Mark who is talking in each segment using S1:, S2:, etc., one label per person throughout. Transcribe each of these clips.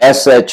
S1: SH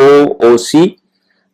S1: OOC।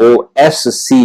S1: OSC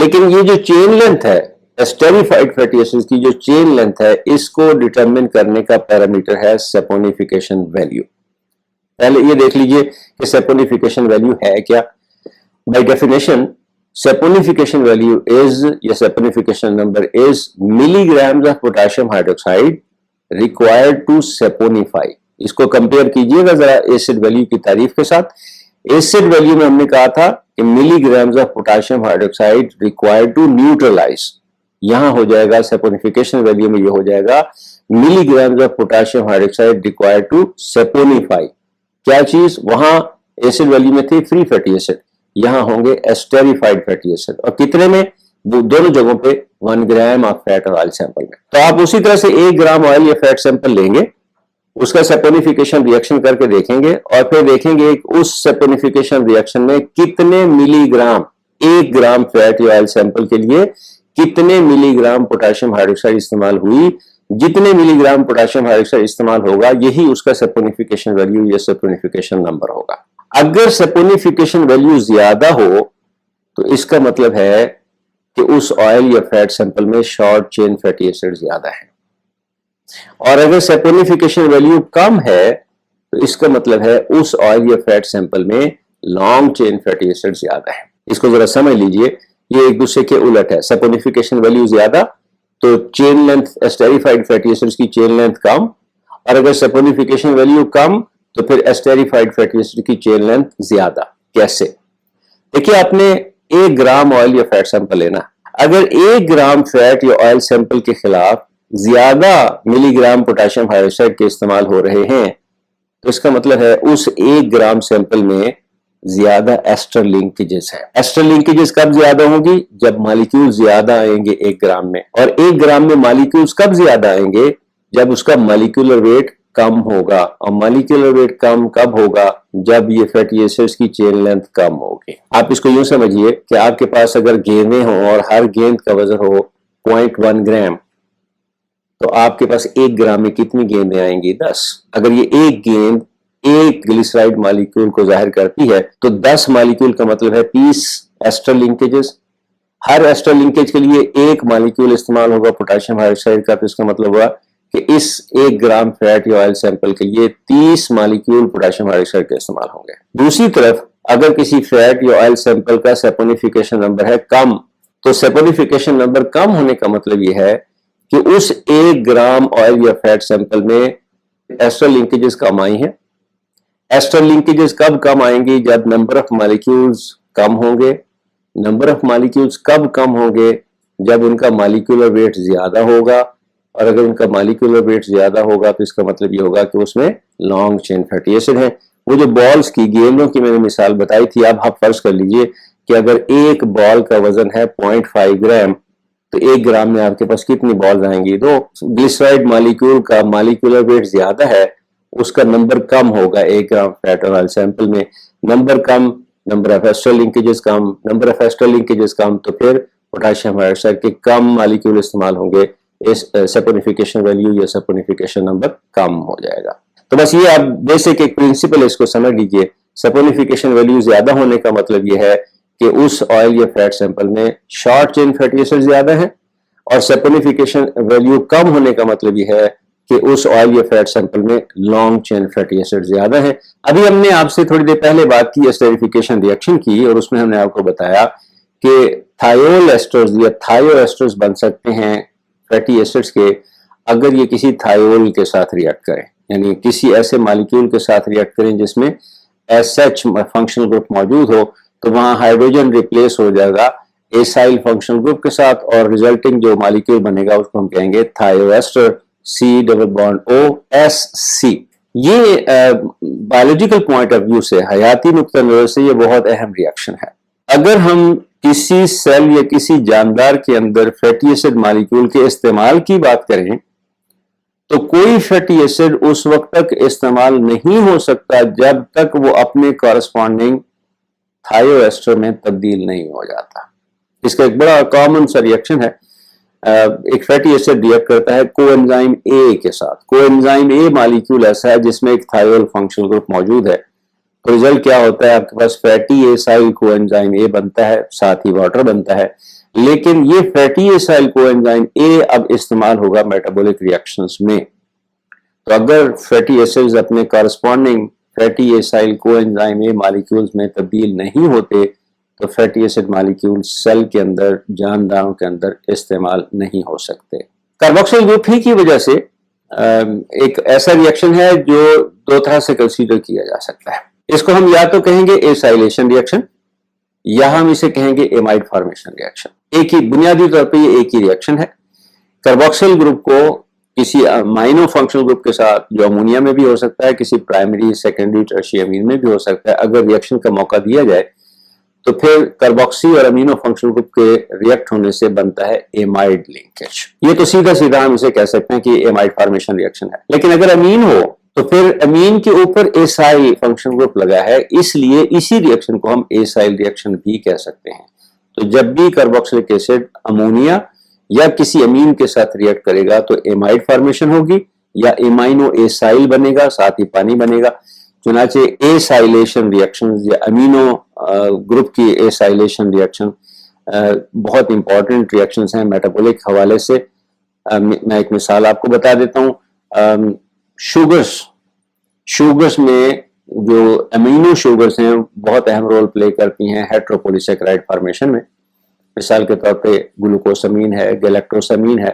S1: لیکن یہ جو چین لینتھ ہے اسٹریفائڈ فیٹی ایسڈ کی جو چین لینتھ ہے اس کو ڈٹرمن کرنے کا پیرامیٹر ہے سیپونیفیکیشن ویلیو. پہلے یہ دیکھ لیجئے کہ سیپونیفیکیشن ویلیو ہے کیا. By definition saponification value is یا saponification number is milligrams of potassium hydroxide required to saponify. اس کو کمپیئر کیجئے گا ذرا ایسڈ ویلیو کی تعریف کے ساتھ. ایسڈ ویلیو میں ہم نے کہا تھا کہ milligrams of potassium hydroxide required to neutralize. یہاں ہو جائے گا سیپونیفیکیشن ویلیو میں یہ ہو جائے گا milligrams of potassium hydroxide required to saponify. کیا چیز وہاں ایسڈ ویلیو میں تھی فری فیٹی ایسڈ, یہاں ہوں گے اسٹریفائڈ فیٹی ایسڈ. اور کتنے میں؟ دونوں جگہوں پہ 1 گرام آف فیٹ اور آئل سیمپل میں. تو آپ اسی طرح سے 1 گرام آئل یا فیٹ سیمپل لیں گے, اس کا سیپونیفیکیشن ریئیکشن کر کے دیکھیں گے اور پھر دیکھیں گے اس سیپونیفیکیشن ریئیکشن میں کتنے ملی گرام 1 گرام فیٹ یا آئل سیمپل کے لیے کتنے ملی گرام پوٹاشیم ہائیڈروکسائڈ استعمال ہوئی. جتنے ملی گرام پوٹاشیم ہائیڈروکسائڈ استعمال ہوگا یہی اس کا سیپونیفیکیشن ویلیو یا سیپونیفیکیشن نمبر ہوگا. اگر سیپونیفیکیشن ویلیو زیادہ ہو تو اس کا مطلب ہے کہ اس آئل یا فیٹ سیمپل میں شارٹ چین فیٹی ایسڈ زیادہ ہے, اور اگر سیپونیفیکیشن ویلیو کم ہے تو اس کا مطلب ہے اس آئل یا فیٹ سیمپل میں لانگ چین فیٹی ایسڈ زیادہ ہے. اس کو ذرا سمجھ لیجئے, یہ ایک دوسرے کے الٹ ہے. سیپونیفیکیشن ویلیو زیادہ تو چین لینتھ اسٹریفائڈ فیٹی ایسڈ کی چین لینتھ کم, اور اگر سیپونیفیکیشن ویلیو کم تو پھر اسٹریفائڈ فیٹی ایسڈ کی چین لینتھ زیادہ. کیسے؟ دیکھیے, آپ نے 1 گرام آئل یا فیٹ سیمپل لینا. اگر 1 گرام فیٹ یا آئل سیمپل کے خلاف زیادہ ملی گرام پوٹاشیم ہائیڈروکسائڈ کے استعمال ہو رہے ہیں تو اس کا مطلب ہے اس 1 گرام سیمپل میں زیادہ ایسٹر لنکیجز ہیں. ایسٹر لنکیجز کب زیادہ ہوں گی؟ جب مالیکیول زیادہ آئیں گے 1 گرام میں. اور 1 گرام میں مالیکیولز کب زیادہ آئیں گے؟ جب اس کا مالیکولر ویٹ کم ہوگا. اور مالیکولر ویٹ کم کب ہوگا؟ جب یہ فیٹی ایسڈز کی چین لینتھ کم ہوگی. آپ اس کو یوں سمجھیے کہ آپ کے پاس اگر گیندیں ہوں اور ہر گیند کا وزن ہو 0.1 گرام, تو آپ کے پاس 1 گرام میں کتنی گیندیں آئیں گی؟ 10. اگر یہ ایک گیند ایک گلیسرائڈ مالیکیول کو ظاہر کرتی ہے تو 10 مالیکیول کا مطلب ہے 30 ایسٹر لنکیجز. ہر ایسٹر لنکیج کے لیے 1 مالیکیول استعمال ہوگا پوٹاشیم ہائیڈروکسائڈ کا, تو اس کا مطلب ہوا کہ اس 1 گرام فیٹ یا آئل سیمپل کے لیے 30 مالیکیول پوٹاشیم ہائیڈروکسائڈ کے استعمال ہوں گے. دوسری طرف اگر کسی فیٹ یا آئل سیمپل کا سیپونیفیکیشن نمبر ہے کم, تو سیپونیفیکیشن نمبر کم ہونے کا مطلب یہ ہے کہ اس 1 گرام آئل یا فیٹ سیمپل میں ایسٹر لنکیجز کم آئی ہیں. ایسٹر لنکیجز کب کم آئیں گی؟ جب نمبر آف مالیکیولز کم ہوں گے. نمبر آف مالیکیولز کب کم ہوں گے؟ جب ان کا مالیکولر ویٹ زیادہ ہوگا, اور اگر ان کا مالیکولر ویٹ زیادہ ہوگا تو اس کا مطلب یہ ہوگا کہ اس میں لانگ چین فیٹی ایسڈ ہیں. وہ جو بالز کی گیندوں کی میں نے مثال بتائی تھی, اب آپ فرض کر لیجئے کہ اگر ایک بال کا وزن ہے 0.5 گرام تو 1 گرام میں آپ کے پاس کتنی بالز آئیں گی؟ 2. گلیسرائڈ مالیکیول کا مالیکولر ویٹ زیادہ ہے, اس کا نمبر کم ہوگا 1 گرام فیٹ اور آئل سیمپل میں. نمبر کم, نمبر آف ایسٹر لنکیجز کم, نمبر آف ایسٹر لنکیجز کم, تو پھر پوٹاشیم ہائیڈروکسائڈ کے کم مالیکیول استعمال ہوں گے. اس سیپونیفیکیشن ویلیو یا سیپونیفیکیشن نمبر کم ہو جائے گا. تو بس یہ آپ بیسک ایک پرنسپل اس کو سمجھ لیجئے. سیپونیفیکیشن ویلیو زیادہ ہونے کا مطلب یہ ہے کہ اس آئل یا فیٹ سیمپل میں شارٹ چین فیٹی ایسڈ زیادہ ہیں, اور سیپونیفیکیشن ویلیو کم ہونے کا مطلب یہ ہے کہ اس آئل یا فیٹ سیمپل میں لانگ چین فیٹی ایسڈ زیادہ ہیں. ابھی ہم نے آپ سے تھوڑی دیر پہلے بات کی اسٹریفیکیشن ریئیکشن کی, اور اس میں ہم نے آپ کو بتایا کہ تھائیول ایسٹرز یا تھائیو ایسٹرز بن سکتے ہیں فیٹی ایسڈز کے اگر یہ کسی تھائیول کے ساتھ ریئیکٹ کریں, یعنی کسی ایسے مالیکیول کے ساتھ ریئیکٹ کریں جس میں SH فنکشنل گروپ موجود ہو, تو وہاں ہائیڈروجن ریپلیس ہو جائے گا ایسائل فنکشنل گروپ کے ساتھ, اور ریزلٹنگ جو مالیکیول بنے گا اس کو ہم کہیں گے تھائیو ایسٹر C+O+SC. یہ بایولوجیکل پوائنٹ آف ویو سے, حیاتی نقطہ نظر سے یہ بہت اہم ریئیکشن ہے. اگر ہم کسی سیل یا کسی جاندار کے اندر فیٹی ایسڈ مالیکیول کے استعمال کی بات کریں تو کوئی فیٹی ایسڈ اس وقت تک استعمال نہیں ہو سکتا جب تک وہ اپنے کارسپونڈنگ تھائیو ایسٹر میں تبدیل نہیں ہو جاتا. اس کا ایک بڑا کامن سا ریئیکشن ہے. ایک فیٹی ایسڈ ریئیکٹ کرتا ہے کو انزائم اے کے ساتھ. کو انزائم اے مالیکیول ایسا ہے جس میں ایک تھائیول فنکشنل گروپ موجود ہے, تو رزلٹ کیا ہوتا ہے؟ آپ کے پاس فیٹی ایسائل کو انزائم اے بنتا ہے, ساتھ ہی واٹر بنتا ہے. لیکن یہ فیٹی ایسائل کو انزائم اے اب استعمال ہوگا میٹابولک ریئیکشنز میں. تو اگر فیٹی ایسڈز اپنے کارسپونڈنگ فیٹی ایسائل کو انزائم اے مالیکیولز میں تبدیل نہیں ہوتے تو فیٹی ایسڈ مالیکیول سیل کے اندر جانداروں کے اندر استعمال نہیں ہو سکتے. کاربوکسل گروپ ہی کی وجہ سے ایک ایسا ریئیکشن ہے جو دو طرح سے کنسیڈر کیا جا سکتا ہے. اس کو ہم یا تو کہیں گے ایسائلیشن ریئیکشن یا ہم اسے کہیں گے ایمائڈ فارمیشن ریئیکشن. ایک ہی بنیادی طور پہ یہ ایک ہی ریئیکشن ہے. کاربوکسل گروپ کو کسی امائنو فنکشنل گروپ کے ساتھ جو امونیا میں بھی ہو سکتا ہے, کسی پرائمری سیکنڈری ٹرشری امین میں بھی ہو سکتا ہے, اگر ریئیکشن کا موقع دیا جائے تو پھر کاربوکسی اور امینو فنکشنل گروپ کے ریئیکٹ ہونے سے بنتا ہے ایمائڈ لنکیج. یہ تو سیدھا سیدھا ہم اسے کہہ سکتے ہیں کہ ایمائڈ فارمیشن ریئیکشن ہے. لیکن اگر امین ہو تو پھر امین کے اوپر ایسائل فنکشنل گروپ لگا ہے, اس لیے اسی ریئیکشن کو ہم ایسائل ریئیکشن بھی کہہ سکتے ہیں. تو جب بھی کاربوکسلک ایسڈ امونیا یا کسی امین کے ساتھ ریئیکٹ کرے گا تو ایمائڈ فارمیشن ہوگی یا ایمائنو ایسائل بنے گا, ساتھ ہی پانی بنے گا. چنانچہ ایسائلیشن ریئیکشن یا امینو گروپ کی ایسائلیشن ریئیکشن بہت امپورٹنٹ ریئیکشنز ہیں میٹابولک حوالے سے. میں ایک مثال آپ کو بتا دیتا ہوں. شوگرز میں جو امینو شوگرز ہیں بہت اہم رول پلے کرتی ہیں ہیٹروپولیسیکرائڈ فارمیشن میں. مثال کے طور پہ گلوکوسامین ہے, گلیکٹوسامین ہے,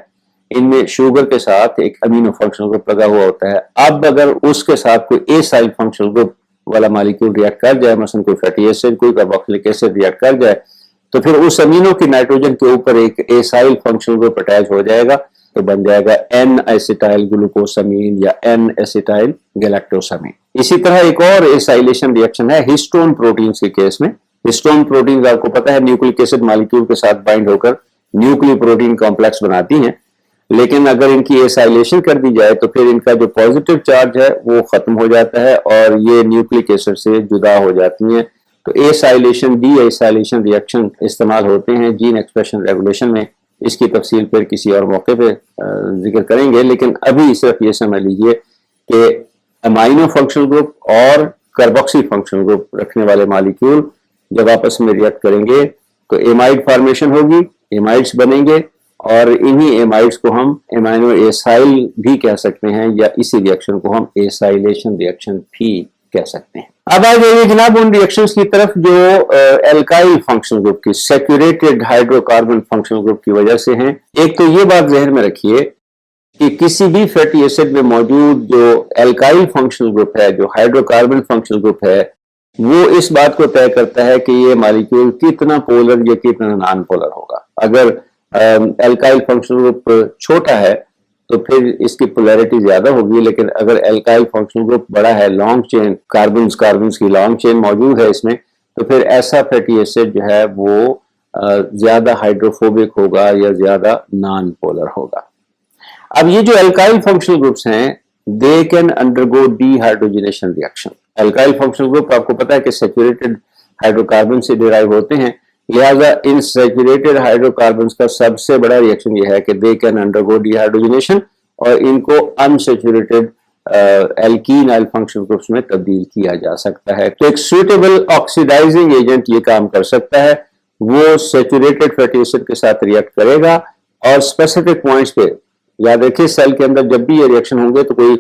S1: ان میں شوگر کے ساتھ ایک امینو فنکشنل گروپ لگا ہوا ہوتا ہے. اب اگر اس کے ساتھ کوئی ایسائل فنکشنل گروپ والا مالیکیول ریئیکٹ کر جائے, مثلا کوئی فیٹی ایسڈ, کوئی کاربوکسلک ایسڈ ریئیکٹ کر جائے, تو پھر اس امینو کی نائٹروجن کے اوپر ایک ایسائل فنکشنل گروپ اٹیچ ہو جائے گا, تو بن جائے گا این ایسیٹائل گلوکوسامین یا این ایسیٹائل گلیکٹوسامین. اسی طرح ایک اور ایسائلیشن ریئیکشن ہے ہسٹون پروٹینز کے کیس میں. ہسٹون پروٹینز آپ کو پتہ ہے نیوکلک ایسڈ مالیکیول کے ساتھ بائنڈ ہو کر نیوکلیو پروٹین کمپلیکس بناتی ہیں, لیکن اگر ان کی ایسائلیشن کر دی جائے تو پھر ان کا جو پازیٹیو چارج ہے وہ ختم ہو جاتا ہے اور یہ نیوکلک ایسڈ سے جدا ہو جاتی ہیں. تو ایسائلیشن ڈی ایسائلیشن ریئیکشن استعمال ہوتے ہیں جین ایکسپریشن ریگولیشن میں. اس کی تفصیل پھر کسی اور موقع پہ ذکر کریں گے, لیکن ابھی صرف یہ سمجھ لیجئے کہ امائنو فنکشنل گروپ اور کاربوکسی فنکشنل گروپ رکھنے والے مالیکیول جب آپس میں ریئیکٹ کریں گے تو ایمائڈ فارمیشن ہوگی, ایمائڈز بنیں گے, اور انہی ایمائڈز کو ہم ایمائنو ایسائل بھی کہہ سکتے ہیں یا اسی ریئیکشن کو ہم ایسائلیشن ریئیکشن بھی کہہ سکتے ہیں. اب آ جائیے جناب ان ریئیکشنز کی طرف جو الکائل فنکشنل گروپ کی saturated hydro carbon functional group کی وجہ سے ہیں. ایک تو یہ بات ذہن میں رکھیے کہ کسی بھی فیٹی ایسڈ میں موجود جو الکائل فنکشنل گروپ ہے, جو ہائیڈرو کاربن فنکشنل گروپ ہے, وہ اس بات کو طے کرتا ہے کہ یہ مالیکیول کتنا پولر یا کتنا نان پولر ہوگا. اگر الکائل فنکشنل گروپ چھوٹا ہے تو پھر اس کی پولیرٹی زیادہ ہوگی, لیکن اگر الکائل فنکشنل گروپ بڑا ہے, لانگ چین کاربنز کی لانگ چین موجود ہے اس میں, تو پھر ایسا فیٹی ایسڈ جو ہے وہ زیادہ ہائیڈروفوبک ہوگا یا زیادہ نان پولر ہوگا. اب یہ جو الکائل فنکشنل گروپس ہیں they can undergo dehydrogenation reaction. Alkyl functional group آپ کو پتا ہے کہ سیچوریٹڈ ہائیڈرو کاربن سے ڈیرائیو ہوتے ہیں, لہٰذا ان سیچوریٹڈ ہائیڈرو کاربنز کا سب سے بڑا ریئیکشن یہ ہے کہ دے کین انڈرگو ڈی ہائیڈروجنیشن اور ان کو انسیچوریٹڈ الکینائل فنکشنل گروپس میں تبدیل کیا جا سکتا ہے. تو ایک سوٹیبل آکسیڈائزنگ ایجنٹ یہ کام کر سکتا ہے, وہ سیچوریٹڈ فیٹی ایسڈ کے ساتھ ریئیکٹ کرے گا اور اسپیسیفک پوائنٹس پہ, یاد رکھیے سیل کے اندر جب بھی یہ ریئیکشن ہوں گے تو کوئی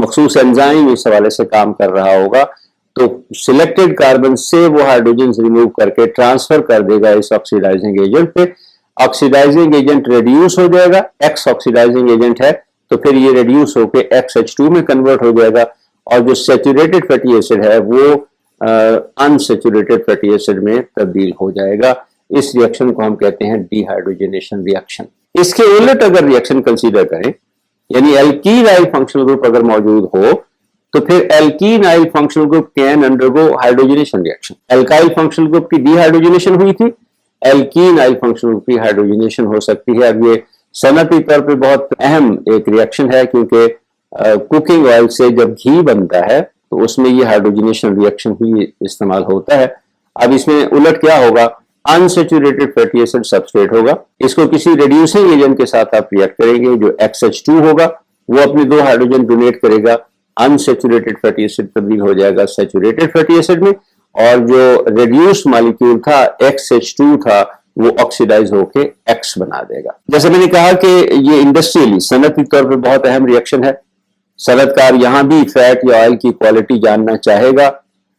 S1: مخصوص انزائم اس حوالے سے کام کر رہا ہوگا, تو سلیکٹڈ کاربن سے وہ ہائیڈروجنز ریموو کر کے ٹرانسفر کر دے گا اس آکسیڈائزنگ ایجنٹ پہ. آکسیڈائزنگ ایجنٹ ریڈیوس ہو جائے گا, ایکس آکسیڈائزنگ ایجنٹ ہے تو پھر یہ ریڈیوس ہو کے XH2 میں کنورٹ ہو جائے گا, اور جو سیچوریٹڈ فیٹی ایسڈ ہے وہ انسیچوریٹڈ فیٹی ایسڈ میں تبدیل ہو جائے گا. اس ریئیکشن کو ہم کہتے ہیں ڈی ہائیڈروجنیشن ریئیکشن. اس کے الٹ اگر ریئیکشن کنسیڈر کریں, یعنی الکینائل فنکشنل گروپ اگر موجود ہو تو پھر alkenyl functional group can undergo hydrogenation reaction. Alkyl functional group کی ڈی ہائیڈروجنیشن ہوئی تھی, الکینائل فنکشنل گروپ کی ہائیڈروجنیشن ہو سکتی ہے. اب یہ صنعتی طور پہ بہت اہم ایک ریئیکشن ہے, کیونکہ کوکنگ آئل سے جب گھی بنتا ہے تو اس میں یہ ہائیڈروجنیشن ریئیکشن ہی استعمال ہوتا ہے. اب اس میں الٹ کیا ہوگا, انسیچوریٹڈ فیٹی ایسڈ سبسٹریٹ ہوگا, اس کو کسی ریڈیوسنگ ایجنٹ کے ساتھ آپ ریئیکٹ کریں گے, جو XH2 ہوگا وہ اپنے 2 ہائیڈروجن ڈونیٹ کرے گا, انسیچوریٹڈ فیٹی ایسڈ تبدیل ہو جائے گا سیچوریٹڈ فیٹی ایسڈ میں, اور جو ریڈیوس مالیکیول تھا XH2 تھا وہ آکسیڈائز ہو کے ایکس بنا دے گا. جیسے میں نے کہا کہ یہ انڈسٹریلی صنعتی طور پہ بہت اہم ریئیکشن ہے. صنعت کار یہاں بھی فیٹ یا آئل کی کوالٹی جاننا چاہے گا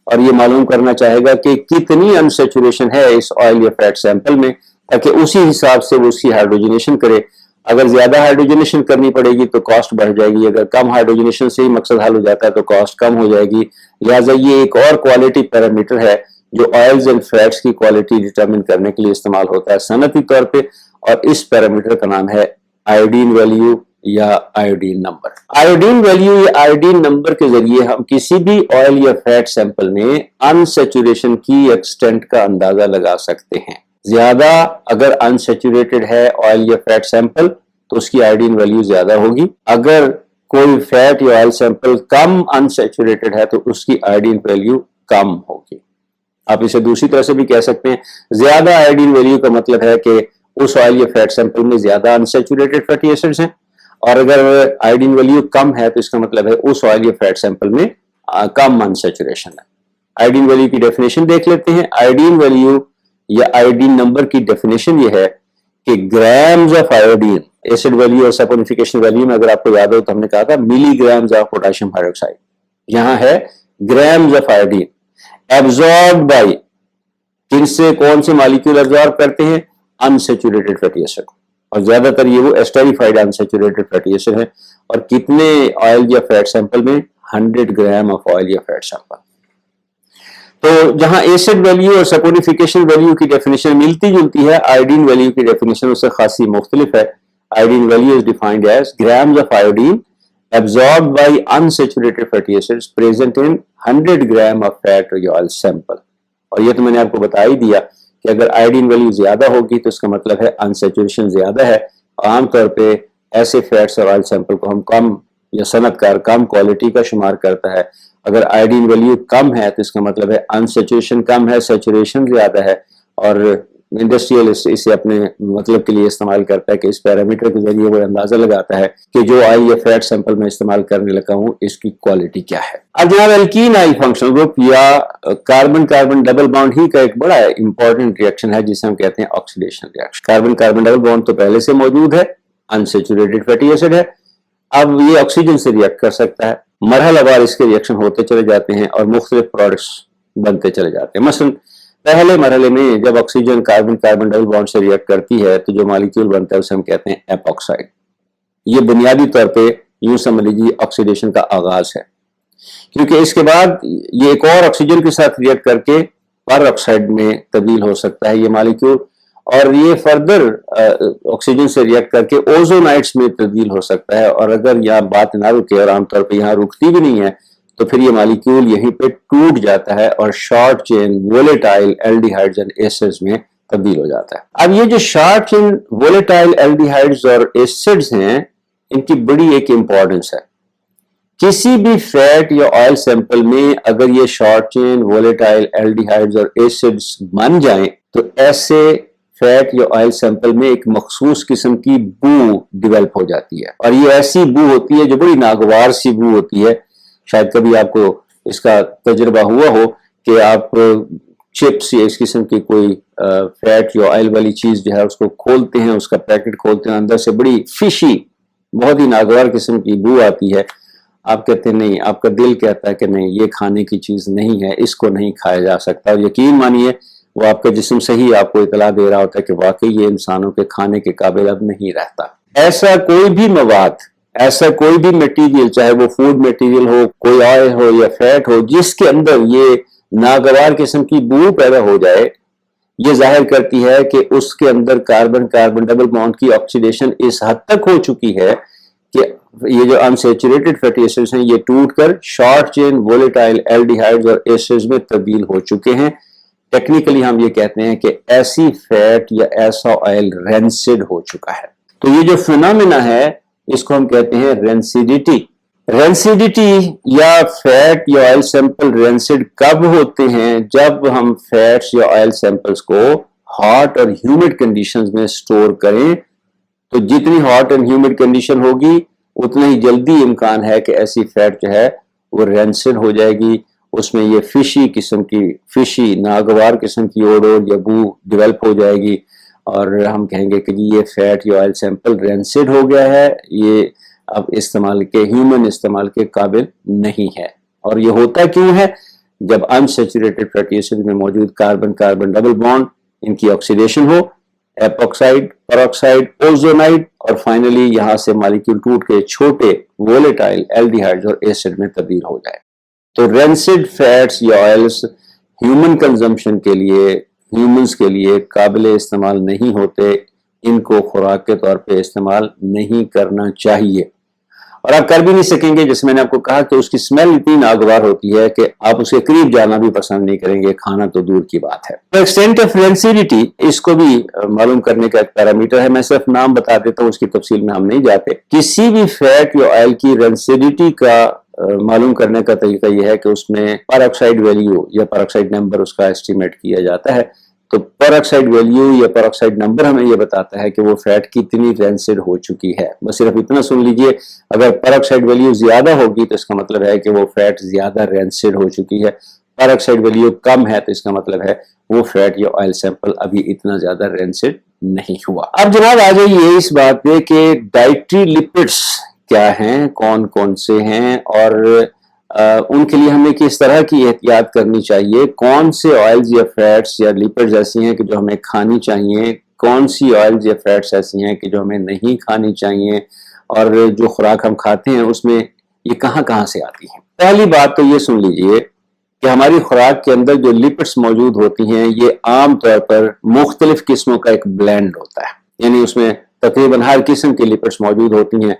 S1: اور یہ معلوم کرنا چاہے گا کہ کتنی انسیچوریشن ہے اس آئل یا فیٹ سیمپل میں، تاکہ اسی حساب سے وہ اس کی ہائیڈروجنیشن کرے. اگر زیادہ ہائیڈروجنیشن کرنی پڑے گی تو کاسٹ بڑھ جائے گی، اگر کم ہائیڈروجنیشن سے ہی مقصد حل ہو جاتا ہے تو کاسٹ کم ہو جائے گی. لہٰذا یہ ایک اور کوالٹی پیرامیٹر ہے جو آئلز اینڈ فیٹس کی کوالٹی ڈٹرمن کرنے کے لیے استعمال ہوتا ہے صنعتی طور پہ، اور اس پیرامیٹر کا نام ہے آیوڈین ویلیو یا آیوڈین نمبر. آیوڈین ویلیو یا آیوڈین نمبر کے ذریعے ہم کسی بھی آئل یا فیٹ سیمپل میں انسیچوریشن کی ایکسٹینٹ کا اندازہ لگا سکتے ہیں. زیادہ اگر انسیچوریٹڈ ہے آئل یا فیٹ سیمپل تو اس کی آیوڈین ویلیو زیادہ ہوگی. اگر کوئی فیٹ یا آئل سیمپل کم انسیچوریٹڈ ہے تو اس کی آیوڈین ویلیو کم ہوگی. آپ اسے دوسری طرح سے بھی کہہ سکتے ہیں، زیادہ آیوڈین ویلیو کا مطلب ہے کہ اس آئل یا فیٹ سیمپل میں زیادہ انسیچوریٹڈ فیٹی ایسڈز ہیں، اور اگر آیوڈین ویلیو کم ہے تو اس کا مطلب ہے اس آئل یا فیٹ سیمپل میں کم انسیچوریشن ہے. آیوڈین ویلیو کی ڈیفینیشن دیکھ لیتے ہیں. آیوڈین ویلیو یا آیوڈین نمبر کی ڈیفینیشن یہ ہے کہ grams of iodine, acid value اور سپونیفیکیشن ویلیو میں اگر آپ کو یاد ہو تو ہم نے کہا تھا ملی گرامز آف پوٹاشیم ہائیڈروکسائڈ، یہاں ہے grams of iodine absorbed by, جن سے کون سے مالیکیول ایبزارب کرتے ہیں؟ انسیچوریٹڈ فیٹی ایسڈ، اور زیادہ تر یہ وہ اسٹریفائڈ انسیچوریٹڈ فیٹی ایسڈ ہیں. اور کتنے آئل یا فیٹ سیمپل میں؟ 100 گرام آف آئل یا فیٹ سیمپل. تو جہاں ایسڈ ویلیو اور سپونیفیکیشن ویلیو کی ڈیفینیشن ملتی جلتی ہے، آیوڈین ویلیو کی ڈیفینیشن اس سے خاصی مختلف ہے. Iodine value is defined as grams of iodine absorbed by unsaturated fatty acids present in 100 gram of fat or oil sample. اور یہ تو میں نے آپ کو بتا ہی دیا کہ اگر آیوڈین ویلیو زیادہ ہوگی تو اس کا مطلب ہے انسیچوریشن زیادہ ہے. عام طور پہ ایسے فیٹس اور آئل سیمپل کو ہم کم، یا صنعت کار کم کوالٹی کا شمار کرتا ہے. اگر آیوڈین ویلیو کم ہے تو اس کا مطلب ہے انسیچوریشن کم ہے، سیچوریشن زیادہ ہے. اور انڈسٹریل اسے اپنے مطلب کے لیے استعمال کرتا ہے کہ اس پیرامیٹر کے ذریعے وہ اندازہ لگاتا ہے کہ جو آئل یا فیٹ سیمپل میں استعمال کرنے لگا ہوں اس کی کوالٹی کیا ہے. اب جناب الکین آئل فنکشنل گروپ یا کاربن کاربن ڈبل بانڈ ہی کا ایک بڑا امپورٹنٹ ریئیکشن ہے جسے ہم کہتے ہیں oxidation reaction. Carbon carbon double bond تو پہلے سے موجود ہے، انسیچوریٹڈ فیٹی ایسڈ ہے، اب یہ آکسیجن سے ریئیکٹ کر سکتا ہے. مرحلہ وار اس کے ریئیکشن ہوتے چلے جاتے ہیں اور مختلف پروڈکٹس بنتے چلے جاتے ہیں. مثلا پہلے مرحلے میں جب oxygen carbon carbon double bond سے ریئیکٹ کرتی ہے تو جو مالیکیول بنتا ہے اسے ہم کہتے ہیں ایپاکسائڈ. یہ بنیادی طور پہ یوں سمجھ لیجیے آکسیڈیشن کا آغاز ہے، کیونکہ اس کے بعد یہ ایک اور آکسیجن کے ساتھ ریئیکٹ کر کے پر آکسائڈ میں تبدیل ہو سکتا ہے یہ مالیکیول، اور یہ فردر آکسیجن سے ریئیکٹ کر کے اوزونائٹس میں تبدیل ہو سکتا ہے. اور اگر یہاں بات نہ رکے، اور عام طور پہ یہاں رکتی بھی نہیں ہے، تو پھر یہ مالیکیول یہیں پہ ٹوٹ جاتا ہے اور short chain volatile aldehydes and acids میں تبدیل ہو جاتا ہے. اب یہ جو شارٹ چین وولیٹائل الڈیہائڈز اور ایسڈز ہیں، ان کی بڑی ایک امپورٹنس ہے. کسی بھی فیٹ یا آئل سیمپل میں اگر یہ شارٹ چین وولیٹائل الڈیہائڈز اور ایسڈز بن جائیں تو ایسے فیٹ یا آئل سیمپل میں ایک مخصوص قسم کی بو ڈیولپ ہو جاتی ہے، اور یہ ایسی بو ہوتی ہے جو بڑی ناگوار سی بو ہوتی ہے. شاید کبھی آپ کو اس کا تجربہ ہوا ہو کہ آپ چپس یا اس قسم کی کوئی فیٹ یا آئل والی چیز جو ہے اس کو کھولتے ہیں، اس کا پیکٹ کھولتے ہیں، اندر سے بڑی فشی بہت ہی ناگوار قسم کی بو آتی ہے. آپ کہتے ہیں نہیں، آپ کا دل کہتا ہے کہ نہیں یہ کھانے کی چیز نہیں ہے، اس کو نہیں کھایا جا سکتا. اور یقین مانیے وہ آپ کا جسم صحیح آپ کو اطلاع دے رہا ہوتا ہے کہ واقعی یہ انسانوں کے کھانے کے قابل اب نہیں رہتا. ایسا کوئی بھی مواد، ایسا کوئی بھی میٹیریل، چاہے وہ فوڈ میٹیریل ہو، کوئی آئل ہو یا فیٹ ہو، جس کے اندر یہ ناگوار قسم کی بو پیدا ہو جائے، یہ ظاہر کرتی ہے کہ اس کے اندر کاربن کاربن ڈبل بانڈ کی آکسیڈیشن اس حد تک ہو چکی ہے کہ یہ جو انسیچوریٹڈ فیٹی ایسڈز ہیں یہ ٹوٹ کر شارٹ چین وولیٹائل الڈیہائڈز اور ایسڈز میں تبدیل ہو چکے ہیں. ٹیکنیکلی ہم یہ کہتے ہیں کہ ایسی فیٹ یا ایسا آئل رینسڈ ہو چکا ہے. تو یہ جو فینومینا ہے اس کو ہم کہتے ہیں رینسیڈیٹی. رینسیڈیٹی یا فیٹ یا آئل سیمپل رینسڈ کب ہوتے ہیں؟ جب ہم فیٹس یا آئل سیمپلز کو ہاٹ اور ہیومڈ کنڈیشنز میں سٹور کریں تو جتنی ہاٹ اینڈ ہیومڈ کنڈیشن ہوگی اتنا ہی جلدی امکان ہے کہ ایسی فیٹ جو ہے وہ رینسڈ ہو جائے گی. اس میں یہ فشی ناگوار قسم کی اوڈور یا بو ڈیولپ ہو جائے گی. اور ہم کہیں گے کہ جی یہ فیٹ یا آئل سیمپل رینسڈ ہو گیا ہے، یہ اب استعمال کے ہیومن استعمال کے قابل نہیں ہے۔ اور یہ ہوتا کیوں ہے؟ جب انسیچوریٹڈ فیٹی ایسڈ میں موجود کاربن کاربن ڈبل بانڈ، ان کی آکسیڈیشن ہو، ایپوکسائڈ، پروکسائڈ، اوزونائڈ، اور فائنلی یہاں سے مالیکیول ٹوٹ کے چھوٹے وولیٹائل الڈیہائڈز اور ایسڈ میں تبدیل ہو جائے۔ تو رینسڈ فیٹس یا آئلس ہیومن کنزمپشن کے لیے، ہیومنز کے لیے قابل استعمال نہیں ہوتے، ان کو خوراک کے طور پہ استعمال نہیں کرنا چاہیے، اور آپ کر بھی نہیں سکیں گے۔ جیسے میں نے آپ کو کہا کہ اس کی سمیل اتنی ناگوار ہوتی ہے کہ آپ اس کے قریب جانا بھی پسند نہیں کریں گے، کھانا تو دور کی بات ہے۔ ایکسٹینٹ آف رینسیڈیٹی، اس کو بھی معلوم کرنے کا ایک پیرامیٹر ہے، میں صرف نام بتا دیتا ہوں، اس کی تفصیل میں ہم نہیں جاتے۔ کسی بھی فیٹ یا آئل کی رینسیڈیٹی کا معلوم کرنے کا طریقہ یہ ہے کہ اس میں پر آکسائڈ ویلیو یا پر آکسائڈ نمبر اس کا ایسٹیمیٹ کیا جاتا ہے۔ تو پر آکسائڈ ویلیو یا پر آکسائڈ نمبر ہمیں یہ بتاتا ہے کہ وہ فیٹ کتنی رینسڈ ہو چکی ہے۔ بس صرف اتنا سن لیجئے، اگر پر آکسائڈ ویلیو زیادہ ہوگی تو اس کا مطلب ہے کہ وہ فیٹ زیادہ رینسڈ ہو چکی ہے، پر آکسائڈ ویلیو کم ہے تو اس کا مطلب ہے وہ فیٹ یا آئل سیمپل ابھی اتنا زیادہ رینسڈ نہیں ہوا۔ اب جناب آ جائیے اس بات پہ کہ ڈائٹری لپڈس کیا ہیں، کون کون سے ہیں، اور ان کے لیے ہمیں کس طرح کی احتیاط کرنی چاہیے، کون سے آئلز یا فیٹس یا لپڈز ایسی ہیں کہ جو ہمیں کھانی چاہیے، کون سی آئلز یا فیٹس ایسی ہیں کہ جو ہمیں نہیں کھانی چاہیے، اور جو خوراک ہم کھاتے ہیں اس میں یہ کہاں کہاں سے آتی ہیں۔ پہلی بات تو یہ سن لیجئے کہ ہماری خوراک کے اندر جو لپڈس موجود ہوتی ہیں یہ عام طور پر مختلف قسموں کا ایک بلینڈ ہوتا ہے، یعنی اس میں تقریباً ہر قسم کی لپڈس موجود ہوتی ہیں۔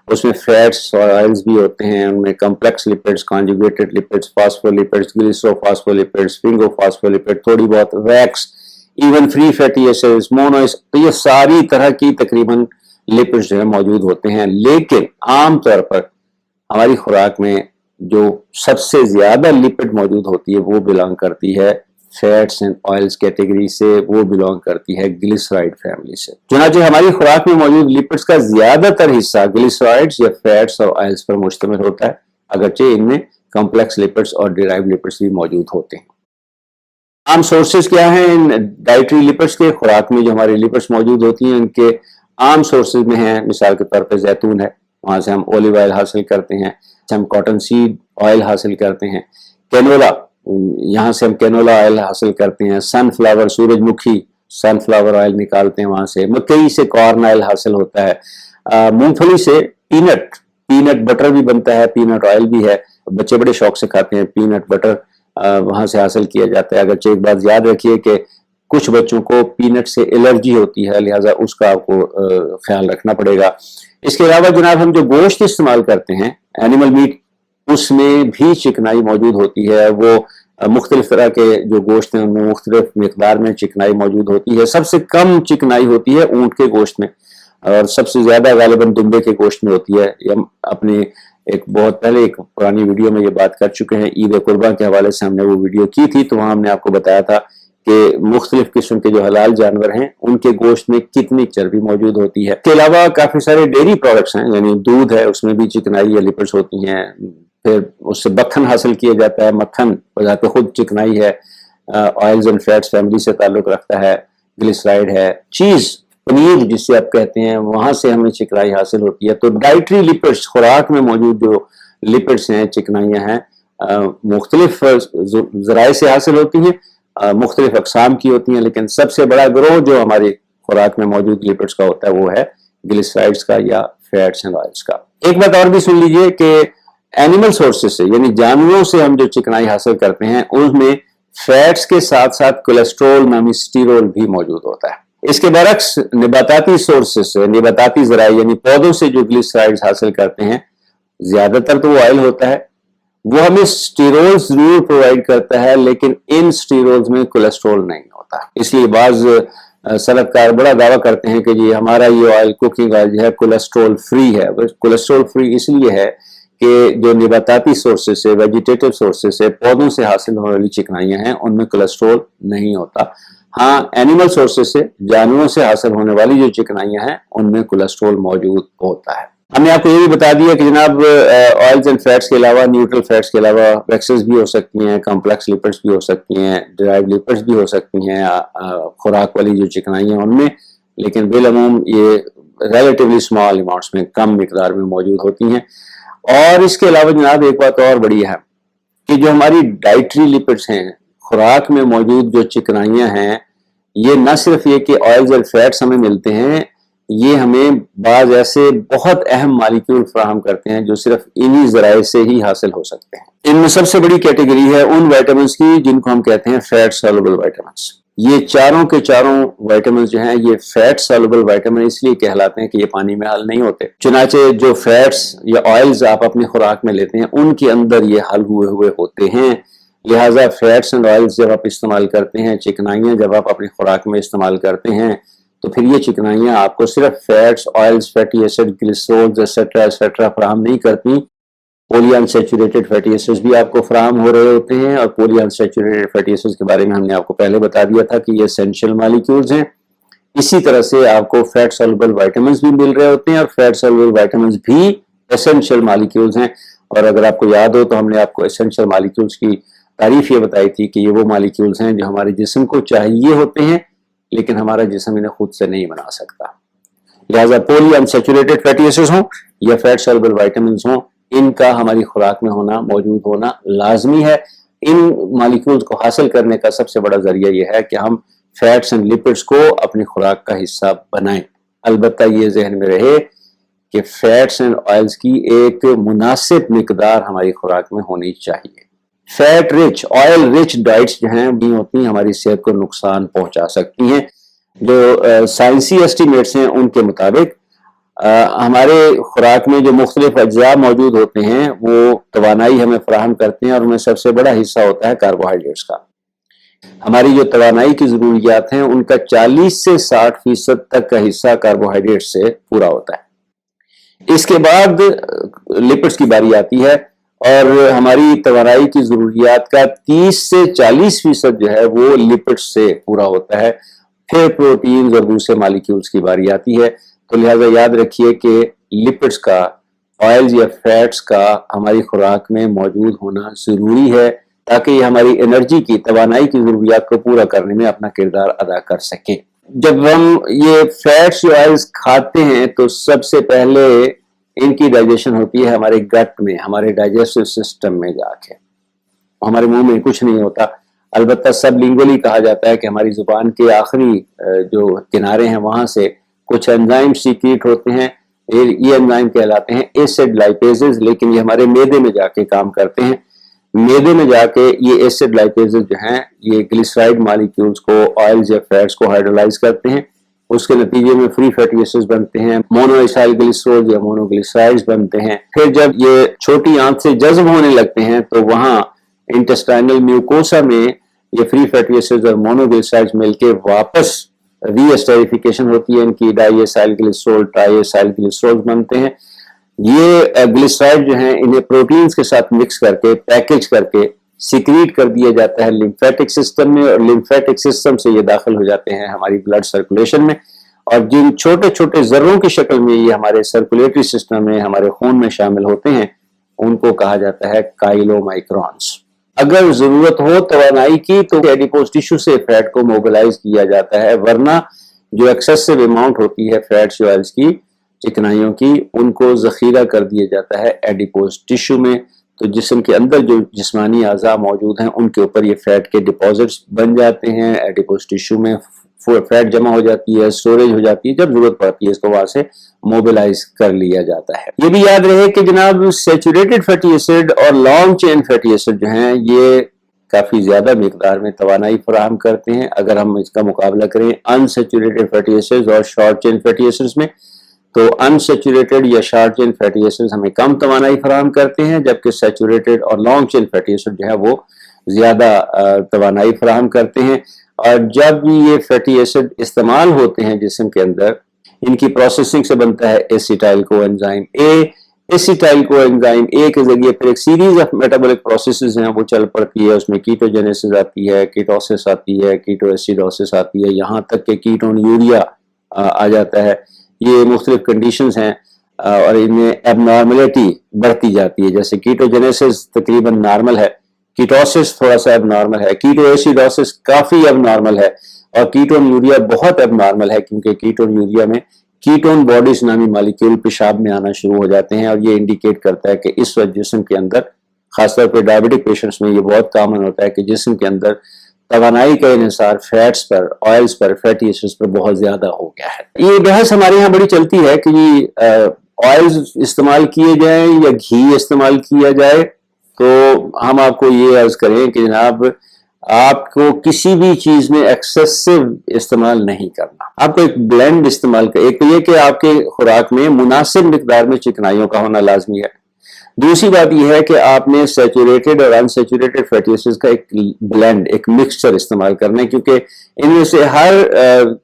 S1: اس میں فیٹس اور آئلز بھی ہوتے ہیں، ان میں کمپلیکس لپڈس، کانجوگیٹڈ لپڈس، فاسفولپڈس، گلیسرو فاسفولپڈس، فنگو فاسفولپڈ، تھوڑی بہت ویکس، ایون فری فیٹی ایسڈز، مونوز، تو یہ ساری طرح کی تقریباً لپڈس جو ہیں موجود ہوتے ہیں۔ لیکن عام طور پر ہماری خوراک میں جو سب سے زیادہ لپڈ موجود ہوتی ہے وہ بلانگ کرتی ہے فیٹس اینڈ آئلز کیٹیگری سے، وہ بلانگ کرتی ہے گلیسرائڈ فیملی سے۔ چنانچہ ہماری خوراک میں موجود لپڈس کا زیادہ تر حصہ گلیسرائڈز یا فیٹس اور آئلز پر مشتمل ہوتا ہے، اگرچہ ان میں کمپلیکس لپڈس اور ڈیرائیوڈ لپڈس بھی موجود ہوتے ہیں۔ عام سورسز کیا ہیں ان ڈائٹری لپڈس کے؟ خوراک میں جو ہماری لپڈس موجود ہوتی ہیں ان کے عام سورسز میں ہیں، مثال کے طور پہ زیتون ہے، وہاں سے ہم اولیو آئل حاصل کرتے ہیں، ہم کاٹن سیڈ آئل حاصل کرتے ہیں، کینولا، یہاں سے ہم کینولا آئل حاصل کرتے ہیں، سن فلاور، سورج مکھی، سن فلاور آئل نکالتے ہیں وہاں سے، مکئی سے کارن آئل حاصل ہوتا ہے، مونگ پھلی سے پینٹ بٹر بھی بنتا ہے، پینٹ آئل بھی ہے، بچے بڑے شوق سے کھاتے ہیں پینٹ بٹر، وہاں سے حاصل کیا جاتا ہے۔ اگرچہ ایک بات یاد رکھیے کہ کچھ بچوں کو پینٹ سے الرجی ہوتی ہے، لہٰذا اس کا آپ کو خیال رکھنا پڑے گا۔ اس کے علاوہ جناب ہم جو گوشت استعمال کرتے ہیں، اینیمل میٹ، اس میں بھی چکنائی موجود ہوتی ہے۔ وہ مختلف طرح کے جو گوشت ہیں ان میں مختلف مقدار میں چکنائی موجود ہوتی ہے۔ سب سے کم چکنائی ہوتی ہے اونٹ کے گوشت میں، اور سب سے زیادہ غالباً دمبے کے گوشت میں ہوتی ہے۔ یہ ہم اپنے ایک بہت پہلے ایک پرانی ویڈیو میں یہ بات کر چکے ہیں، عید قربان کے حوالے سے ہم نے وہ ویڈیو کی تھی، تو وہاں ہم نے آپ کو بتایا تھا کہ مختلف قسم کے جو حلال جانور ہیں ان کے گوشت میں کتنی چربی موجود ہوتی ہے۔ اس کے علاوہ کافی سارے ڈیری پروڈکٹس ہیں، یعنی دودھ ہے، اس میں بھی چکنائی یا لپڈس ہوتی ہیں، پھر اس سے مکھن حاصل کیا جاتا ہے، مکھن بذات خود چکنائی ہے، آئلز اینڈ فیٹس فیملی سے تعلق رکھتا ہے، گلیسرائڈ ہے، چیز، پنیر جس سے آپ کہتے ہیں، وہاں سے ہمیں چکنائی حاصل ہوتی ہے۔ تو ڈائٹری لپڈس، خوراک میں موجود جو لپڈس ہیں، چکنائیاں ہیں، مختلف ذرائع سے حاصل ہوتی ہیں، مختلف اقسام کی ہوتی ہیں، لیکن سب سے بڑا گروہ جو ہماری خوراک میں موجود لپڈس کا ہوتا ہے وہ ہے گلیسرائڈز کا یا فیٹس اینڈ آئلز کا۔ ایک بات اور بھی سن لیجئے کہ اینیمل سورسز سے، یعنی جانوروں سے ہم جو چکنائی حاصل کرتے ہیں ان میں فیٹس کے ساتھ ساتھ کولیسٹرول نامی سٹیرول بھی موجود ہوتا ہے۔ اس کے برعکس نباتاتی سورسز سے، نباتاتی ذرائع یعنی پودوں سے جو گلیسرائڈز حاصل کرتے ہیں، زیادہ تر تو وہ آئل ہوتا ہے، وہ ہمیں سٹیرولز ضرور پرووائڈ کرتا ہے، لیکن ان سٹیرولز میں کولیسٹرول نہیں ہوتا۔ اس لیے بعض صنعت کار بڑا دعویٰ کرتے ہیں کہ جی ہمارا یہ آئل، کوکنگ آئل جو ہے کولیسٹرول فری ہے۔ کولیسٹرول فری اس لیے ہے کہ جو نباتاتی سورسز سے، ویجیٹیٹو سورسز سے، پودوں سے حاصل ہونے والی چکنائیاں ہیں ان میں کولیسٹرول نہیں ہوتا۔ ہاں، اینیمل سورسز سے، جانوروں سے حاصل ہونے والی جو چکنائیاں ہیں ان میں کولیسٹرول موجود ہوتا ہے۔ ہم نے آپ کو یہ بھی بتا دیا کہ جناب آئلز اینڈ فیٹس کے علاوہ، نیوٹرل فیٹس کے علاوہ ویکسز بھی ہو سکتی ہیں، کمپلیکس لپڈس بھی ہو سکتی ہیں، ڈرائیو لپڈس بھی ہو سکتی ہیں خوراک والی جو چکنائیاں ان میں، لیکن بالعموم یہ ریلیٹیولی اسمال اماؤنٹس میں، کم مقدار میں موجود ہوتی ہیں۔ اور اس کے علاوہ جناب ایک بات اور بڑی ہے کہ جو ہماری ڈائٹری لپڈس ہیں، خوراک میں موجود جو چکنائیاں ہیں، یہ نہ صرف یہ کہ آئلز اور فیٹس ہمیں ملتے ہیں، یہ ہمیں بعض ایسے بہت اہم مالیکیول فراہم کرتے ہیں جو صرف انہی ذرائع سے ہی حاصل ہو سکتے ہیں۔ ان میں سب سے بڑی کیٹیگری ہے ان وائٹامنس کی جن کو ہم کہتے ہیں فیٹ سالوبل وائٹامنس۔ یہ چاروں کے چاروں وائٹامنس جو ہیں یہ فیٹ سالوبل وائٹامن اس لیے کہلاتے ہیں کہ یہ پانی میں حل نہیں ہوتے، چنانچہ جو فیٹس یا آئلز آپ اپنی خوراک میں لیتے ہیں ان کے اندر یہ حل ہوئے ہوتے ہیں، لہٰذا فیٹس اینڈ آئلز جب آپ استعمال کرتے ہیں، چکنائیاں جب آپ اپنی خوراک میں استعمال کرتے ہیں، تو پھر یہ چکنائیاں آپ کو صرف fats, oils, fatty acid, glycerols etcetera فراہم نہیں کرتی، پولی انسیچوریٹڈ فیٹی ایسڈز بھی آپ کو فراہم ہو رہے ہوتے ہیں، اور پولی انسیچوریٹڈ فیٹی ایسڈز کے بارے میں ہم نے آپ کو پہلے بتا دیا تھا کہ یہ اسینشیل مالیکیولز ہیں۔ اسی طرح سے آپ کو فیٹ سالوبل وائٹامنس بھی مل رہے ہوتے ہیں، اور فیٹ سالوبل وائٹامنس بھی اسینشیل مالیکیولز ہیں۔ اور اگر آپ کو یاد ہو تو ہم نے آپ کو اسینشیل مالیکیولز کی تعریف یہ بتائی تھی کہ یہ وہ مالیکیولز ہیں جو ہمارے جسم کو چاہیے ہوتے ہیں لیکن ہمارا جسم انہیں خود سے نہیں بنا سکتا، لہٰذا پولی انسیچوریٹڈ فیٹی ایسڈز ہوں یا فیٹ سالوبل وائٹامنس ہوں، ان کا ہماری خوراک میں ہونا، موجود ہونا لازمی ہے۔ ان مالیکیولز کو حاصل کرنے کا سب سے بڑا ذریعہ یہ ہے کہ ہم فیٹس اینڈ لپڈس کو اپنی خوراک کا حصہ بنائیں۔ البتہ یہ ذہن میں رہے کہ فیٹس اینڈ آئلز کی ایک مناسب مقدار ہماری خوراک میں ہونی چاہیے۔ Fat rich, oil rich diets جو ہیں بھی ہوتی ہیں ہماری صحت کو نقصان پہنچا سکتی ہیں۔ جو سائنسی ایسٹیمیٹس ہیں ان کے مطابق ہمارے خوراک میں جو مختلف اجزاء موجود ہوتے ہیں وہ توانائی ہمیں فراہم کرتے ہیں، اور ان میں سب سے بڑا حصہ ہوتا ہے کاربوہائیڈریٹس کا۔ ہماری جو توانائی کی ضروریات ہیں ان کا 40 سے 60% تک کا حصہ کاربوہائیڈریٹ سے پورا ہوتا ہے۔ اس کے بعد لپڈس کی باری آتی ہے، اور ہماری توانائی کی ضروریات کا 30 سے 40% جو ہے وہ لپڈس سے پورا ہوتا ہے۔ پھر پروٹینز اور دوسرے مالیکیولز کی باری آتی ہے۔ تو لہٰذا یاد رکھیے کہ لپڈس کا، آئلز یا فیٹس کا ہماری خوراک میں موجود ہونا ضروری ہے تاکہ یہ ہماری انرجی کی، توانائی کی ضروریات کو پورا کرنے میں اپنا کردار ادا کر سکیں۔ جب ہم یہ فیٹس یا آئلز کھاتے ہیں تو سب سے پہلے ان کی ڈائجیشن ہوتی ہے ہمارے گٹ میں، ہمارے ڈائجسٹو سسٹم میں جا کے، ہمارے منہ میں کچھ نہیں ہوتا۔ البتہ سب لنگولی کہا جاتا ہے کہ ہماری زبان کے آخری جو کنارے ہیں وہاں سے کچھ انزائم سیکریٹ ہوتے ہیں، یہ انزائم کہلاتے ہیں ایسڈ لائپیزز، لیکن یہ ہمارے معدے میں جا کے کام کرتے ہیں۔ معدے میں جا کے یہ ایسڈ لائپیزز جو ہیں یہ گلیسرائڈ مالیکیولز کو، آئلز یا فیٹس کو ہائیڈرولائز کرتے ہیں، اس کے نتیجے میں فری فیٹی ایسڈز بنتے ہیں، مونو ایسائل گلیسرول یا مونو گلیسرائڈز بنتے ہیں۔ پھر جب یہ چھوٹی آنت سے جذب ہونے لگتے ہیں تو وہاں انٹسٹائنل میوکوسا میں یہ فری فیٹی ایسڈز اور مونو گلیسرائڈز مل کے واپس ری اسٹریفیکیشن ہوتی ہے، ان کی ڈائی ایسائل گلیسرول، ٹرائی ایسائل گلیسرول بنتے ہیں۔ یہ گلیسرائڈ جو ہیں انہیں پروٹینز کے ساتھ مکس کر کے، پیکج کر کے سیکریٹ کر دیا جاتا ہے لمفیٹک سسٹم میں، اور لمفیٹک سسٹم سے یہ داخل ہو جاتے ہیں ہماری بلڈ سرکولیشن میں، اور جن چھوٹے چھوٹے ذروں کی شکل میں یہ ہمارے سرکولیٹری سسٹم میں، ہمارے خون میں شامل ہوتے ہیں، ان کو کہا جاتا ہے کائلو مائکرونز۔ اگر ضرورت ہو توانائی کی تو ایڈیپوز ٹیشو سے فیٹ کو موبلائز کیا جاتا ہے، ورنہ جو ایکسیسو اماؤنٹ ہوتی ہے فیٹس یا آئلز کی، چکنائیوں کی، ان کو ذخیرہ کر دیا جاتا ہے ایڈیپوز ٹیشو میں۔ تو جسم کے اندر جو جسمانی اعضاء موجود ہیں ان کے اوپر یہ فیٹ کے ڈپازٹس بن جاتے ہیں، ایڈیپوز ٹیشو میں فیٹ جمع ہو جاتی ہے، اسٹوریج ہو جاتی ہے، جب ضرورت پڑتی ہے اس کو وہاں سے موبلائز کر لیا جاتا ہے۔ یہ بھی یاد رہے کہ جناب سیچوریٹڈ فیٹی ایسڈ اور لانگ چین فیٹی ایسڈ جو ہیں یہ کافی زیادہ مقدار میں توانائی فراہم کرتے ہیں اگر ہم اس کا مقابلہ کریں انسیچوریٹڈ فیٹی ایسڈ اور شارٹ چین فیٹی ایسڈ میں۔ تو انسیچوریٹڈ یا شارٹ چین فیٹی ایسڈ ہمیں کم توانائی فراہم کرتے ہیں، جبکہ سیچوریٹڈ اور لانگ چین فیٹی ایسڈ جو ہے وہ زیادہ توانائی فراہم کرتے ہیں۔ اور جب یہ فیٹی ایسڈ استعمال ہوتے ہیں جسم کے اندر، ان کی پروسیسنگ سے بنتا ہے ایسیٹائل کو انزائم اے۔ ایسیٹائل کو انزائم اے کے ذریعے پھر ایک سیریز آف میٹابولک پروسیسز ہیں وہ چل پڑتی ہے، اس میں کیٹوجینیسس آتی ہے، کیٹوسس آتی ہے، کیٹو ایسیڈوسس آتی ہے، یہاں تک کہ کیٹون یوریا آ جاتا ہے۔ یہ مختلف کنڈیشنز ہیں اور ان میں ایب نارملٹی بڑھتی جاتی ہے. جیسے کیٹوجینیسس تقریباً نارمل ہے, کیٹوسس تھوڑا سا ایب نارمل ہے, کیٹو ایسیڈوسس کافی ایب نارمل ہے, اور کیٹون یوریا بہت ایب نارمل ہے, کیونکہ کیٹون یوریا میں کیٹون باڈیز نامی مالیکیول پیشاب میں آنا شروع ہو جاتے ہیں, اور یہ انڈیکیٹ کرتا ہے کہ اس وقت جسم کے اندر, خاص طور پہ ڈائبٹک پیشنٹس میں یہ بہت کامن ہوتا ہے کہ جسم کے اندر توانائی کا انحصار فیٹس پر, آئلز پر, فیٹی ایسڈز پر بہت زیادہ ہو گیا ہے. یہ بحث ہمارے یہاں بڑی چلتی ہے کہ آئلز استعمال کیے جائیں یا گھی استعمال کیا جائے. تو ہم آپ کو یہ عرض کریں کہ جناب آپ کو کسی بھی چیز میں ایکسیسو استعمال نہیں کرنا. آپ کو ایک بلینڈ استعمال کر, ایک یہ کہ آپ کے خوراک میں مناسب مقدار میں چکنائیوں کا ہونا لازمی ہے. دوسری بات یہ ہے کہ آپ نے سیچوریٹڈ اور ان سیچوریٹڈ فیٹی ایسڈز کا ایک بلینڈ, ایک مکسچر استعمال کرنا ہے, کیونکہ ان میں سے ہر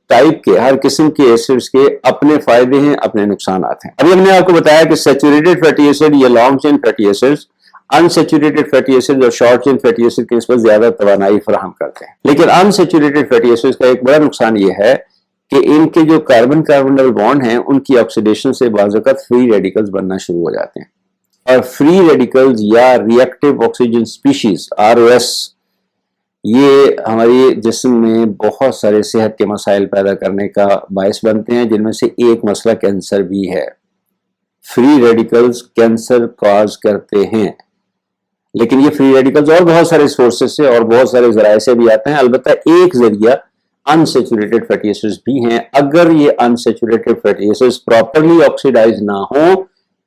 S1: ٹائپ کے, ہر قسم کے ایسڈز کے اپنے فائدے ہیں, اپنے نقصانات ہیں. ابھی ہم نے آپ کو بتایا کہ سیچوریٹڈ فیٹی ایسڈ یا long chain fatty acids unsaturated fatty acid اور شارٹ چین فیٹی ایسڈ کے نسبت زیادہ توانائی فراہم کرتے ہیں. لیکن انسیچوریٹڈ فیٹی ایسڈ کا ایک بڑا نقصان یہ ہے کہ ان کے جو کاربن کاربن ڈبل بانڈ ہیں ان کی آکسیڈیشن سے بعض اوقات فری ریڈیکلز بننا شروع ہو جاتے ہیں, اور فری ریڈیکلز یا ری ایکٹیو آکسیجن اسپیشیز ROS یہ ہماری جسم میں بہت سارے صحت کے مسائل پیدا کرنے کا باعث بنتے ہیں, جن میں سے ایک مسئلہ کینسر بھی ہے. فری ریڈیکلز کینسر کاز کرتے ہیں, لیکن یہ فری ریڈیکلز اور بہت سارے سورسز سے اور بہت سارے ذرائع سے بھی آتے ہیں. البتہ ایک ذریعہ انسیچوریٹڈ فیٹی ایسڈز بھی ہیں. اگر یہ unsaturated fatty acids properly oxidise نہ ہوں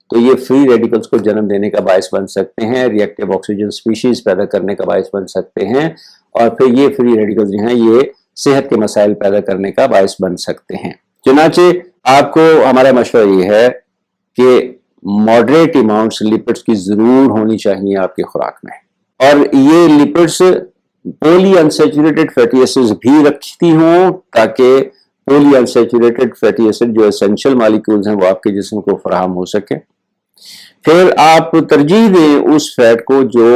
S1: تو یہ فری ریڈیکلز کو جنم دینے کا باعث بن سکتے ہیں, ری ایکٹیو آکسیجن اسپیشیز پیدا کرنے کا باعث بن سکتے ہیں, اور پھر یہ فری ریڈیکلز جو ہیں یہ صحت کے مسائل پیدا کرنے کا باعث بن سکتے ہیں. چنانچہ آپ کو ہمارا مشورہ یہ ہے کہ ماڈریٹ اماؤنٹس لپڈس کی ضرور ہونی چاہیے آپ کی خوراک میں, اور یہ لپڈس پولی انسیچوریٹڈ فیٹی ایسڈز بھی رکھتی ہوں تاکہ پولی انسیچوریٹڈ فیٹی ایسڈ جو اسینشل مالیکولز ہیں وہ آپ کے جسم کو فراہم ہو سکے. پھر آپ ترجیح دیں اس فیٹ کو جو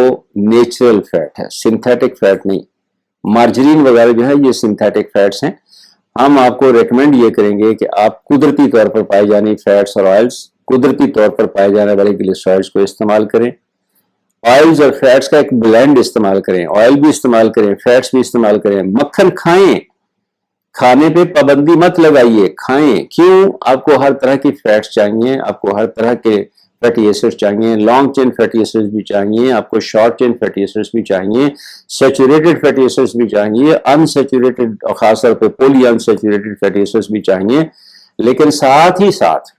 S1: نیچرل فیٹ ہے, سنتھیٹک فیٹ نہیں. مارجرین وغیرہ جو ہے یہ سنتھیٹک فیٹس ہیں. ہم آپ کو ریکمینڈ یہ کریں گے کہ آپ قدرتی طور پر پائے جانے فیٹس اور آئلز, قدرتی طور پر پائے جانے والے گلیسرائڈز کو استعمال کریں. آئلز اور فیٹس کا ایک بلینڈ استعمال کریں, آئل بھی استعمال کریں, فیٹس بھی استعمال کریں. مکھن کھائیں, کھانے پہ پابندی مت لگائیے, کھائیں. کیوں؟ آپ کو ہر طرح کی فیٹس چاہیے, آپ کو ہر طرح کے فیٹی ایسڈز چاہیے, لانگ چین فیٹی ایسڈز بھی چاہیے, آپ کو شارٹ چین فیٹی ایسڈز بھی چاہیے, سیچوریٹڈ فیٹی ایسڈز بھی چاہیے, انسیچوریٹڈ اور خاص طور پہ پولی انسیچوریٹڈ فیٹی ایسڈز بھی چاہیے. لیکن ساتھ ہی ساتھ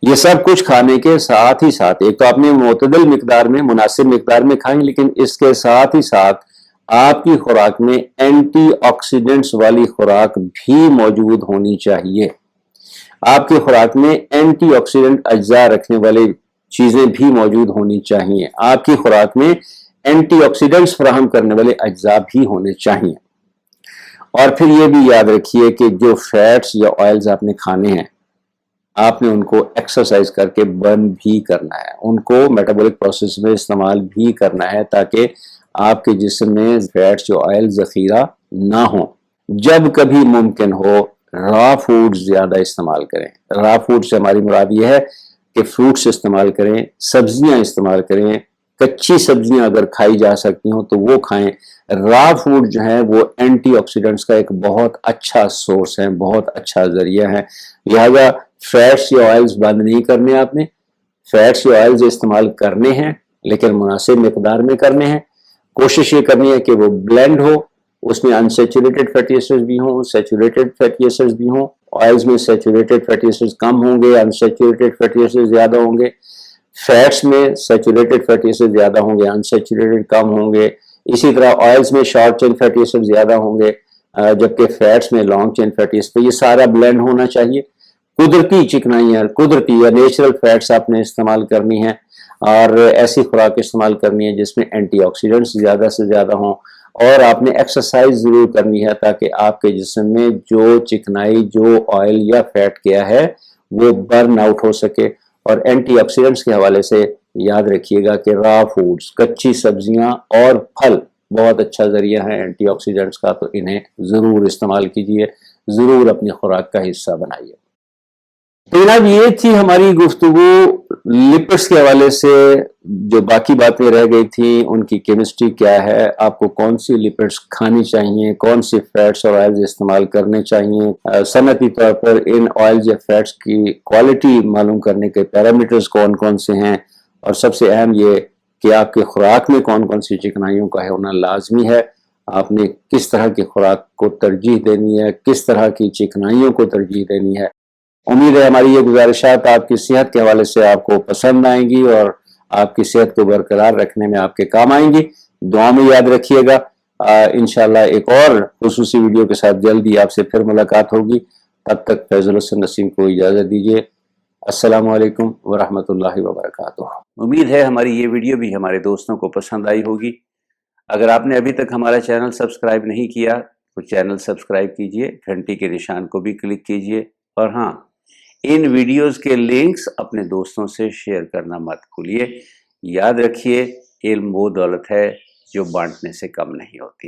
S1: یہ سب کچھ کھانے کے ساتھ ہی ساتھ ایک تو آپ نے معتدل مقدار میں, مناسب مقدار میں کھائیں, لیکن اس کے ساتھ ہی ساتھ آپ کی خوراک میں اینٹی آکسیڈنٹس والی خوراک بھی موجود ہونی چاہیے. آپ کی خوراک میں اینٹی آکسیڈنٹ اجزاء رکھنے والی چیزیں بھی موجود ہونی چاہیے. آپ کی خوراک میں اینٹی آکسیڈنٹس فراہم کرنے والے اجزاء بھی ہونے چاہیے. اور پھر یہ بھی یاد رکھیے کہ جو فیٹس یا آئلز آپ نے کھانے ہیں آپ نے ان کو ایکسرسائز کر کے برن بھی کرنا ہے, ان کو میٹابولک پروسیس میں استعمال بھی کرنا ہے تاکہ آپ کے جسم میں فیٹس جو آئل ذخیرہ نہ ہوں. جب کبھی ممکن ہو را فوڈ زیادہ استعمال کریں. را فوڈ سے ہماری مراد یہ ہے کہ فروٹس استعمال کریں, سبزیاں استعمال کریں, کچی سبزیاں اگر کھائی جا سکتی ہوں تو وہ کھائیں. را فوڈ جو ہے وہ اینٹی آکسیڈنٹس کا ایک بہت اچھا سورس ہے, بہت اچھا ذریعہ ہے. لہذا فیٹس یا آئلز بند نہیں کرنے, آپ نے فیٹس یا آئلز استعمال کرنے ہیں لیکن مناسب مقدار میں کرنے ہیں. کوشش یہ کرنی ہے کہ وہ بلینڈ ہو, اس میں انسیچوریٹڈ فیٹی ایسڈز بھی ہوں, سیچوریٹڈ فیٹی ایسڈز بھی ہوں. آئلز میں سیچوریٹڈ فیٹی ایسڈز کم ہوں گے, انسیچوریٹڈ فیٹی ایسڈز زیادہ ہوں گے. فیٹس میں سیچوریٹڈ فیٹی ایسڈز زیادہ ہوں گے, انسیچوریٹڈ کم ہوں گے. اسی طرح آئلز میں شارٹ چین فیٹی ایسڈز زیادہ ہوں گے, جبکہ فیٹس میں لانگ چین فیٹی ایسڈ. یہ سارا بلینڈ ہونا چاہیے. قدرتی چکنائیاں, قدرتی یا نیچرل فیٹس آپ نے استعمال کرنی ہے, اور ایسی خوراک استعمال کرنی ہے جس میں اینٹی آکسیڈنٹس زیادہ سے زیادہ ہوں. اور آپ نے ایکسرسائز ضرور کرنی ہے تاکہ آپ کے جسم میں جو چکنائی, جو آئل یا فیٹ کیا ہے وہ برن آؤٹ ہو سکے. اور اینٹی آکسیڈنٹس کے حوالے سے یاد رکھیے گا کہ را فوڈز, کچی سبزیاں اور پھل بہت اچھا ذریعہ ہے اینٹی آکسیڈنٹس کا, تو انہیں ضرور استعمال کیجیے, ضرور اپنی خوراک کا حصہ بنائیے. تو جناب یہ تھی ہماری گفتگو لپڈس کے حوالے سے. جو باقی باتیں رہ گئی تھیں ان کی کیمسٹری کیا ہے, آپ کو کون سی لپڈس کھانی چاہیے, کون سی فیٹس اور آئلز استعمال کرنے چاہیے, صنعتی طور پر ان آئلز یا فیٹس کی کوالٹی معلوم کرنے کے پیرامیٹرز کون کون سے ہیں, اور سب سے اہم یہ کہ آپ کے خوراک میں کون کون سی چکنائیوں کا ہونا لازمی ہے, آپ نے کس طرح کی خوراک کو ترجیح دینی ہے, کس طرح کی چکنائیوں کو ترجیح دینی ہے. امید ہے ہماری یہ گزارشات آپ کی صحت کے حوالے سے آپ کو پسند آئیں گی اور آپ کی صحت کو برقرار رکھنے میں آپ کے کام آئیں گی. دعا میں یاد رکھیے گا. انشاءاللہ ایک اور خصوصی ویڈیو کے ساتھ جلدی آپ سے پھر ملاقات ہوگی. تب تک فیض الحسن نسیم کو اجازت دیجیے. السلام علیکم ورحمۃ اللہ وبرکاتہ. امید ہے ہماری یہ ویڈیو بھی ہمارے دوستوں کو پسند آئی ہوگی. اگر آپ نے ابھی تک ہمارا چینل سبسکرائب نہیں کیا تو چینل سبسکرائب کیجئے, گھنٹی کے نشان کو بھی کلک کیجئے, اور ہاں, ان ویڈیوز کے لنکس اپنے دوستوں سے شیئر کرنا مت بھولیے. یاد رکھیے, علم وہ دولت ہے جو بانٹنے سے کم نہیں ہوتی.